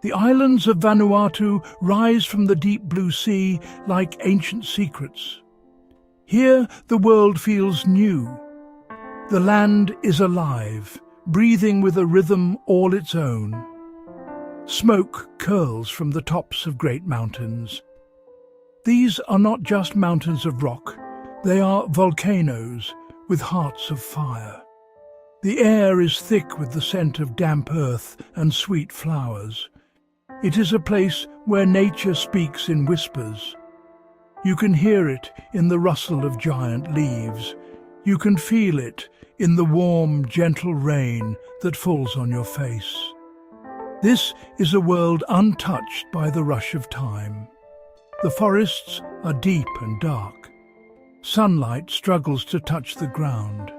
The islands of Vanuatu rise from the deep blue sea like ancient secrets. Here the world feels new. The land is alive, breathing with a rhythm all its own. Smoke curls from the tops of great mountains. These are not just mountains of rock, they are volcanoes with hearts of fire. The air is thick with the scent of damp earth and sweet flowers. It is a place where nature speaks in whispers. You can hear it in the rustle of giant leaves. You can feel it in the warm, gentle rain that falls on your face. This is a world untouched by the rush of time. The forests are deep and dark. Sunlight struggles to touch the ground.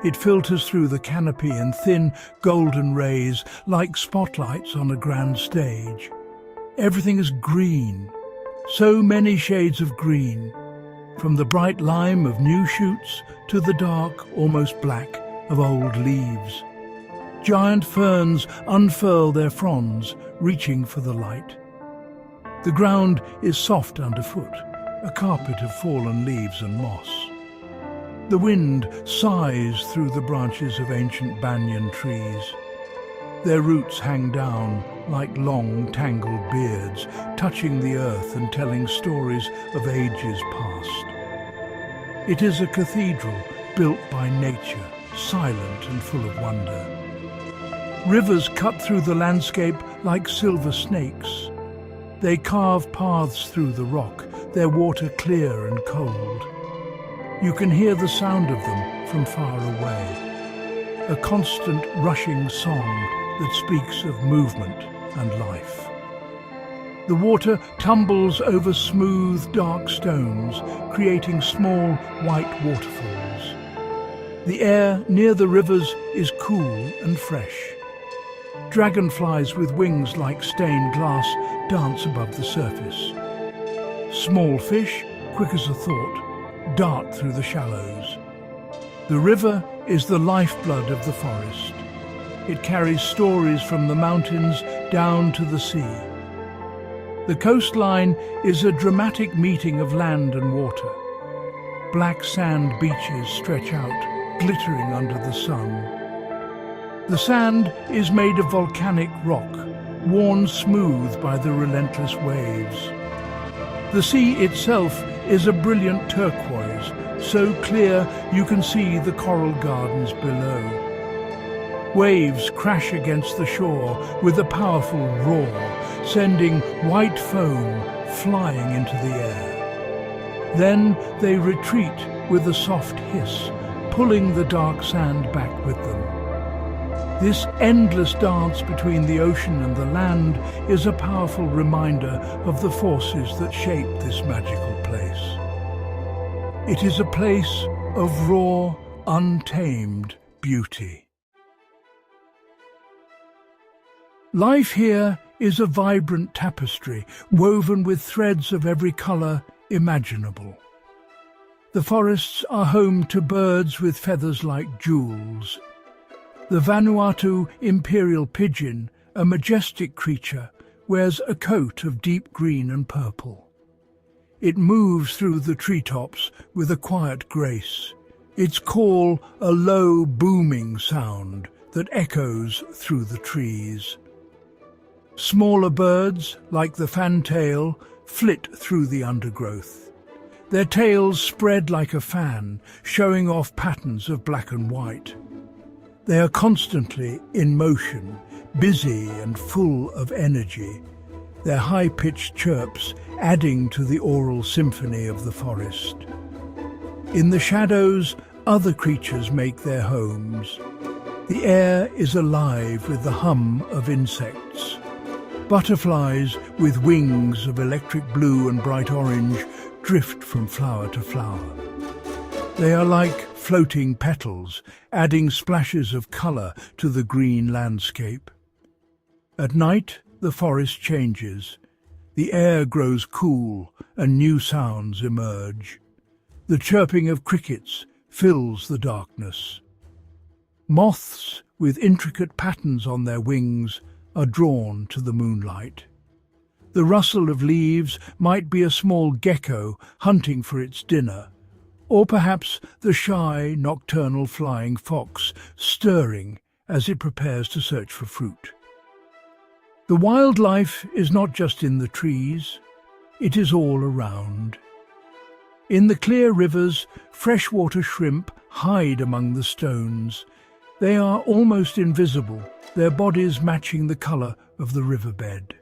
It filters through the canopy in thin, golden rays like spotlights on a grand stage. Everything is green, so many shades of green, from the bright lime of new shoots to the dark, almost black, of old leaves. Giant ferns unfurl their fronds, reaching for the light. The ground is soft underfoot, a carpet of fallen leaves and moss. The wind sighs through the branches of ancient banyan trees. Their roots hang down like long, tangled beards, touching the earth and telling stories of ages past. It is a cathedral built by nature, silent and full of wonder. Rivers cut through the landscape like silver snakes. They carve paths through the rock, their water clear and cold. You can hear the sound of them from far away, a constant rushing song that speaks of movement and life. The water tumbles over smooth, dark stones, creating small, white waterfalls. The air near the rivers is cool and fresh. Dragonflies with wings like stained glass dance above the surface. Small fish, quick as a thought, dart through the shallows. The river is the lifeblood of the forest. It carries stories from the mountains down to the sea. The coastline is a dramatic meeting of land and water. Black sand beaches stretch out, glittering under the sun. The sand is made of volcanic rock, worn smooth by the relentless waves. The sea itself is a brilliant turquoise, so clear you can see the coral gardens below. Waves crash against the shore with a powerful roar, sending white foam flying into the air. Then they retreat with a soft hiss, pulling the dark sand back with them. This endless dance between the ocean and the land is a powerful reminder of the forces that shape this magical place. It is a place of raw, untamed beauty. Life here is a vibrant tapestry, woven with threads of every colour imaginable. The forests are home to birds with feathers like jewels. The Vanuatu imperial pigeon, a majestic creature, wears a coat of deep green and purple. It moves through the treetops with a quiet grace, its call a low, booming sound that echoes through the trees. Smaller birds, like the fantail, flit through the undergrowth. Their tails spread like a fan, showing off patterns of black and white. They are constantly in motion, busy and full of energy, their high-pitched chirps adding to the oral symphony of the forest. In the shadows, other creatures make their homes. The air is alive with the hum of insects. Butterflies with wings of electric blue and bright orange drift from flower to flower. They are like floating petals, adding splashes of colour to the green landscape. At night, the forest changes. The air grows cool and new sounds emerge. The chirping of crickets fills the darkness. Moths, with intricate patterns on their wings, are drawn to the moonlight. The rustle of leaves might be a small gecko hunting for its dinner, or perhaps the shy, nocturnal flying fox stirring as it prepares to search for fruit. The wildlife is not just in the trees, it is all around. In the clear rivers, freshwater shrimp hide among the stones. They are almost invisible, their bodies matching the colour of the riverbed.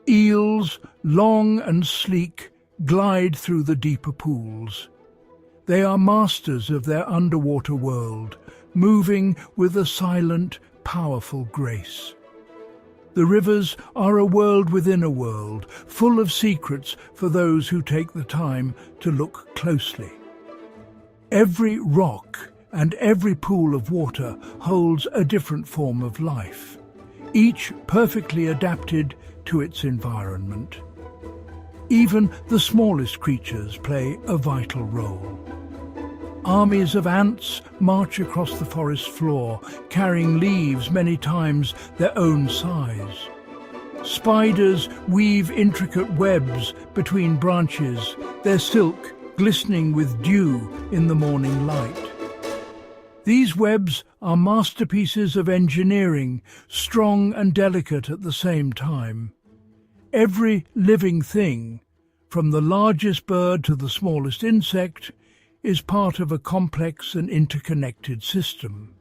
Eels, long and sleek, glide through the deeper pools. They are masters of their underwater world, moving with a silent, powerful grace. The rivers are a world within a world, full of secrets for those who take the time to look closely. Every rock and every pool of water holds a different form of life, each perfectly adapted to its environment. Even the smallest creatures play a vital role. Armies of ants march across the forest floor, carrying leaves many times their own size. Spiders weave intricate webs between branches, their silk glistening with dew in the morning light. These webs are masterpieces of engineering, strong and delicate at the same time. Every living thing, from the largest bird to the smallest insect, is part of a complex and interconnected system.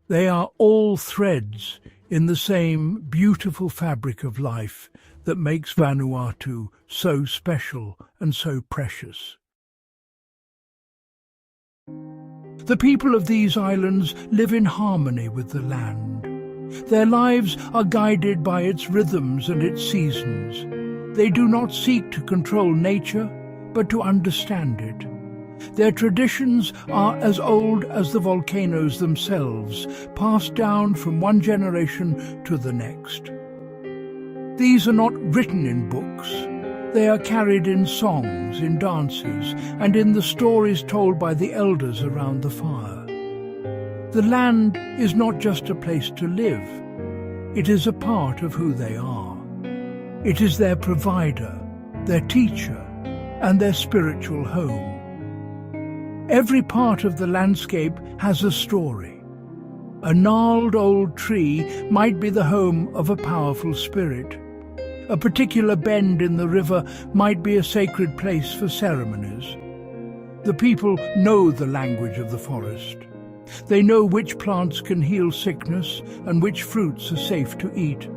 They are all threads in the same beautiful fabric of life that makes Vanuatu so special and so precious. The people of these islands live in harmony with the land. Their lives are guided by its rhythms and its seasons. They do not seek to control nature, but to understand it. Their traditions are as old as the volcanoes themselves, passed down from one generation to the next. These are not written in books. They are carried in songs, in dances, and in the stories told by the elders around the fire. The land is not just a place to live. It is a part of who they are. It is their provider, their teacher, and their spiritual home. Every part of the landscape has a story. A gnarled old tree might be the home of a powerful spirit. A particular bend in the river might be a sacred place for ceremonies. The people know the language of the forest. They know which plants can heal sickness and which fruits are safe to eat.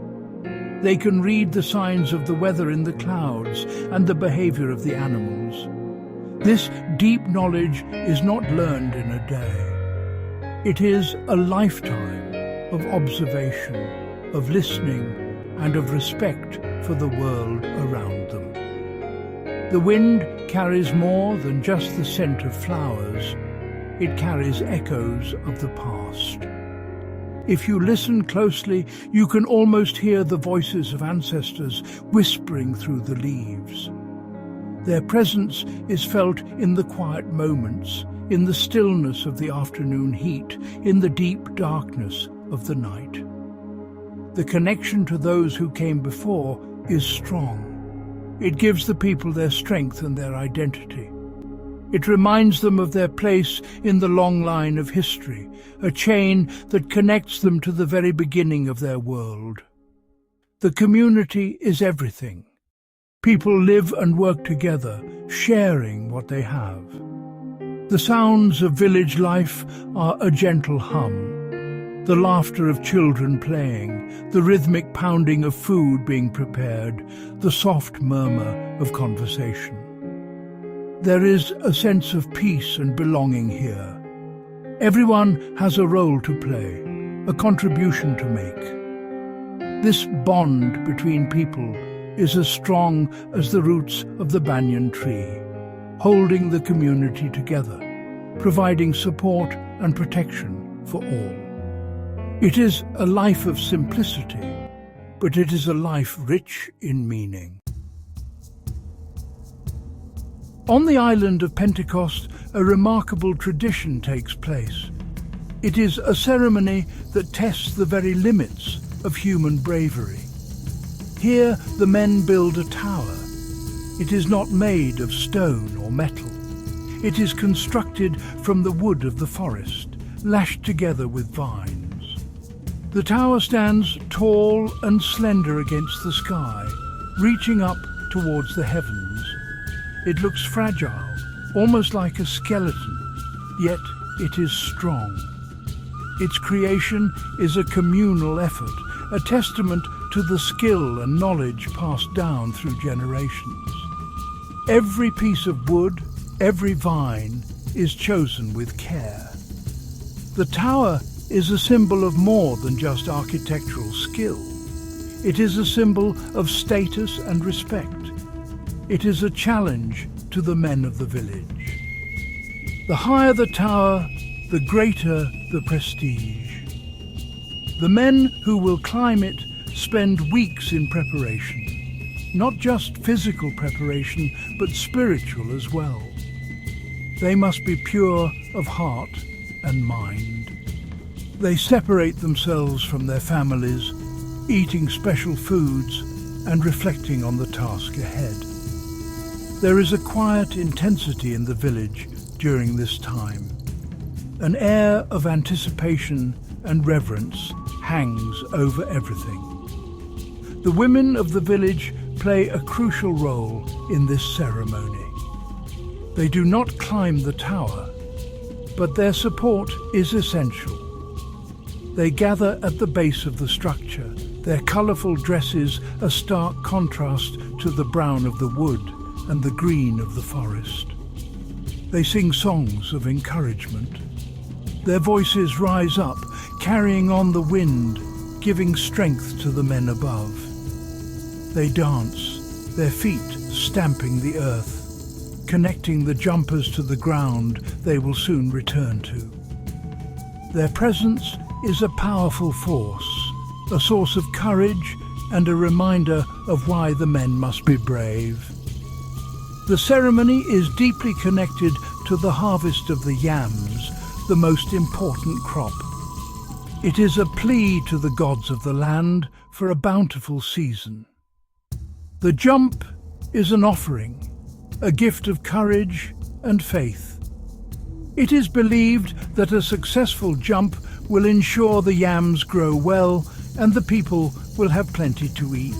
They can read the signs of the weather in the clouds and the behavior of the animals. This deep knowledge is not learned in a day. It is a lifetime of observation, of listening, and of respect for the world around them. The wind carries more than just the scent of flowers. It carries echoes of the past. If you listen closely, you can almost hear the voices of ancestors whispering through the leaves. Their presence is felt in the quiet moments, in the stillness of the afternoon heat, in the deep darkness of the night. The connection to those who came before is strong. It gives the people their strength and their identity. It reminds them of their place in the long line of history, a chain that connects them to the very beginning of their world. The community is everything. People live and work together, sharing what they have. The sounds of village life are a gentle hum, the laughter of children playing, the rhythmic pounding of food being prepared, the soft murmur of conversation. There is a sense of peace and belonging here. Everyone has a role to play, a contribution to make. This bond between people is as strong as the roots of the banyan tree, holding the community together, providing support and protection for all. It is a life of simplicity, but it is a life rich in meaning. On the island of Pentecost, a remarkable tradition takes place. It is a ceremony that tests the very limits of human bravery. Here the men build a tower. It is not made of stone or metal. It is constructed from the wood of the forest, lashed together with vines. The tower stands tall and slender against the sky, reaching up towards the heavens. It looks fragile, almost like a skeleton, yet it is strong. Its creation is a communal effort, a testament to the skill and knowledge passed down through generations. Every piece of wood, every vine is chosen with care. The tower is a symbol of more than just architectural skill. It is a symbol of status and respect. It is a challenge to the men of the village. The higher the tower, the greater the prestige. The men who will climb it spend weeks in preparation. Not just physical preparation, but spiritual as well. They must be pure of heart and mind. They separate themselves from their families, eating special foods and reflecting on the task ahead. There is a quiet intensity in the village during this time. An air of anticipation and reverence hangs over everything. The women of the village play a crucial role in this ceremony. They do not climb the tower, but their support is essential. They gather at the base of the structure, their colourful dresses a stark contrast to the brown of the wood and the green of the forest. They sing songs of encouragement. Their voices rise up, carrying on the wind, giving strength to the men above. They dance, their feet stamping the earth, connecting the jumpers to the ground they will soon return to. Their presence is a powerful force, a source of courage and a reminder of why the men must be brave. The ceremony is deeply connected to the harvest of the yams, the most important crop. It is a plea to the gods of the land for a bountiful season. The jump is an offering, a gift of courage and faith. It is believed that a successful jump will ensure the yams grow well and the people will have plenty to eat.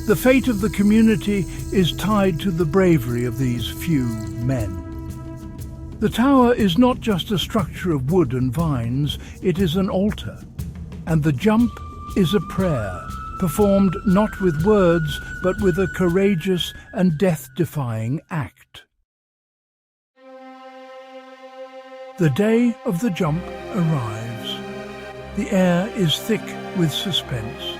The fate of the community is tied to the bravery of these few men. The tower is not just a structure of wood and vines, it is an altar. And the jump is a prayer, performed not with words, but with a courageous and death-defying act. The day of the jump arrives. The air is thick with suspense.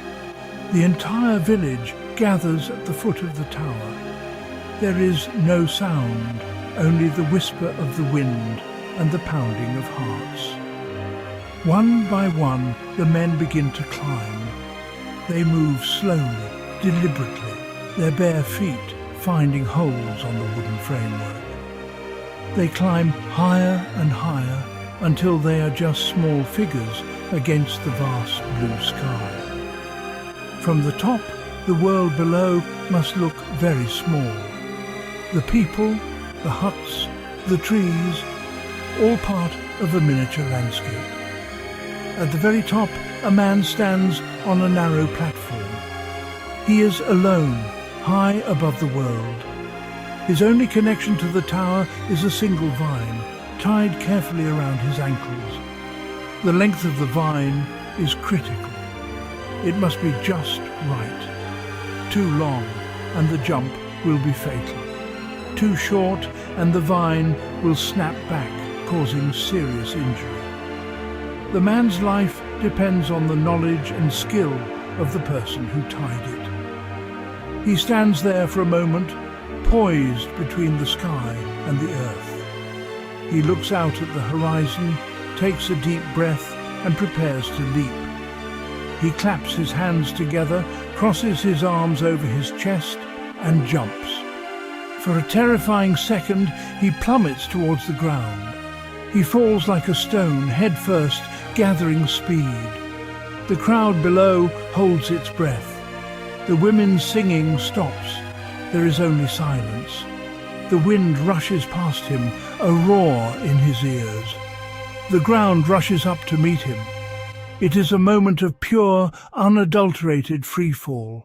The entire village gathers at the foot of the tower. There is no sound, only the whisper of the wind and the pounding of hearts. One by one, the men begin to climb. They move slowly, deliberately, their bare feet finding holes on the wooden framework. They climb higher and higher until they are just small figures against the vast blue sky. From the top, the world below must look very small. The people, the huts, the trees, all part of a miniature landscape. At the very top, a man stands on a narrow platform. He is alone, high above the world. His only connection to the tower is a single vine, tied carefully around his ankles. The length of the vine is critical. It must be just right. Too long, and the jump will be fatal. Too short, and the vine will snap back, causing serious injury. The man's life depends on the knowledge and skill of the person who tied it. He stands there for a moment, poised between the sky and the earth. He looks out at the horizon, takes a deep breath, and prepares to leap. He claps his hands together, crosses his arms over his chest, and jumps. For a terrifying second, he plummets towards the ground. He falls like a stone, head first, gathering speed. The crowd below holds its breath. The women's singing stops. There is only silence. The wind rushes past him, a roar in his ears. The ground rushes up to meet him. It is a moment of pure, unadulterated freefall.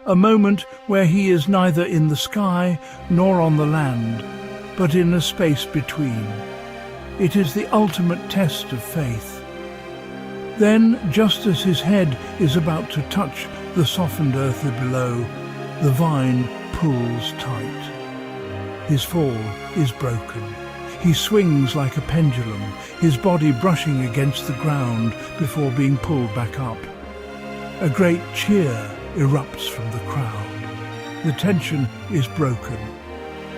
A moment where he is neither in the sky nor on the land, but in a space between. It is the ultimate test of faith. Then, just as his head is about to touch the softened earth below, the vine pulls tight. His fall is broken. He swings like a pendulum, his body brushing against the ground before being pulled back up. A great cheer erupts from the crowd. The tension is broken.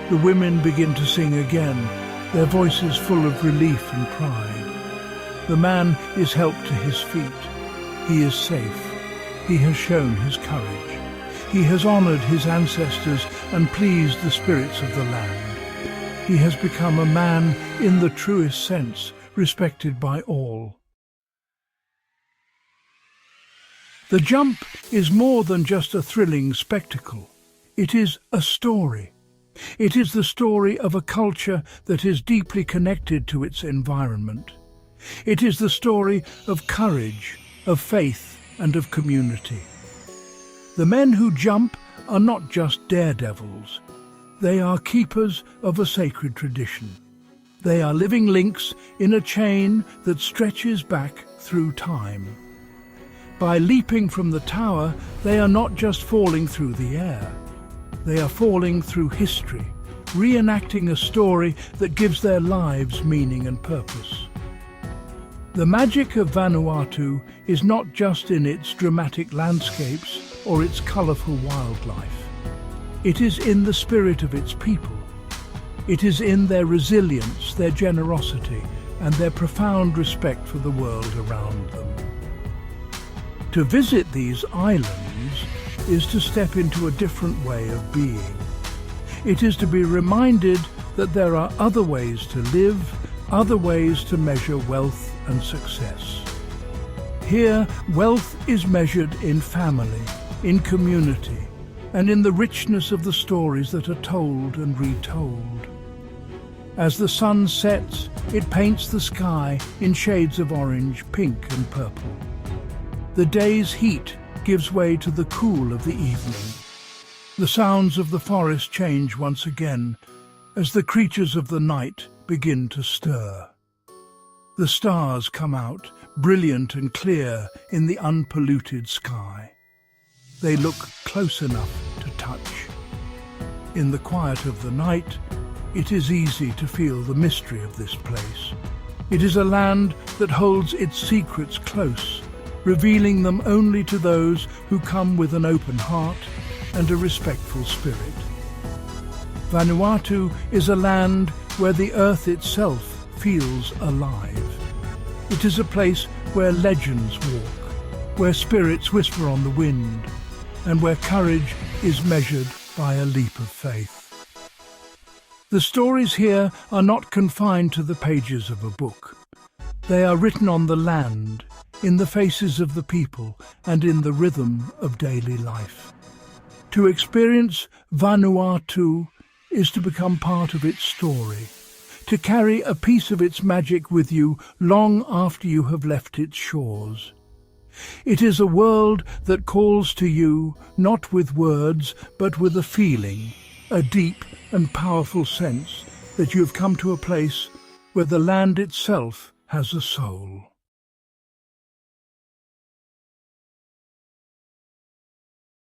The women begin to sing again, their voices full of relief and pride. The man is helped to his feet. He is safe. He has shown his courage. He has honored his ancestors and pleased the spirits of the land. He has become a man in the truest sense, respected by all. The jump is more than just a thrilling spectacle. It is a story. It is the story of a culture that is deeply connected to its environment. It is the story of courage, of faith, and of community. The men who jump are not just daredevils. They are keepers of a sacred tradition. They are living links in a chain that stretches back through time. By leaping from the tower, they are not just falling through the air. They are falling through history, reenacting a story that gives their lives meaning and purpose. The magic of Vanuatu is not just in its dramatic landscapes or its colourful wildlife. It is in the spirit of its people. It is in their resilience, their generosity, and their profound respect for the world around them. To visit these islands is to step into a different way of being. It is to be reminded that there are other ways to live, other ways to measure wealth and success. Here, wealth is measured in family, in community, and in the richness of the stories that are told and retold. As the sun sets, it paints the sky in shades of orange, pink and purple. The day's heat gives way to the cool of the evening. The sounds of the forest change once again as the creatures of the night begin to stir. The stars come out, brilliant and clear in the unpolluted sky. They look close enough to touch. In the quiet of the night, it is easy to feel the mystery of this place. It is a land that holds its secrets close, revealing them only to those who come with an open heart and a respectful spirit. Vanuatu is a land where the earth itself feels alive. It is a place where legends walk, where spirits whisper on the wind, and where courage is measured by a leap of faith. The stories here are not confined to the pages of a book. They are written on the land, in the faces of the people, and in the rhythm of daily life. To experience Vanuatu is to become part of its story, to carry a piece of its magic with you long after you have left its shores. It is a world that calls to you not with words but with a feeling, a deep and powerful sense that you have come to a place where the land itself has a soul.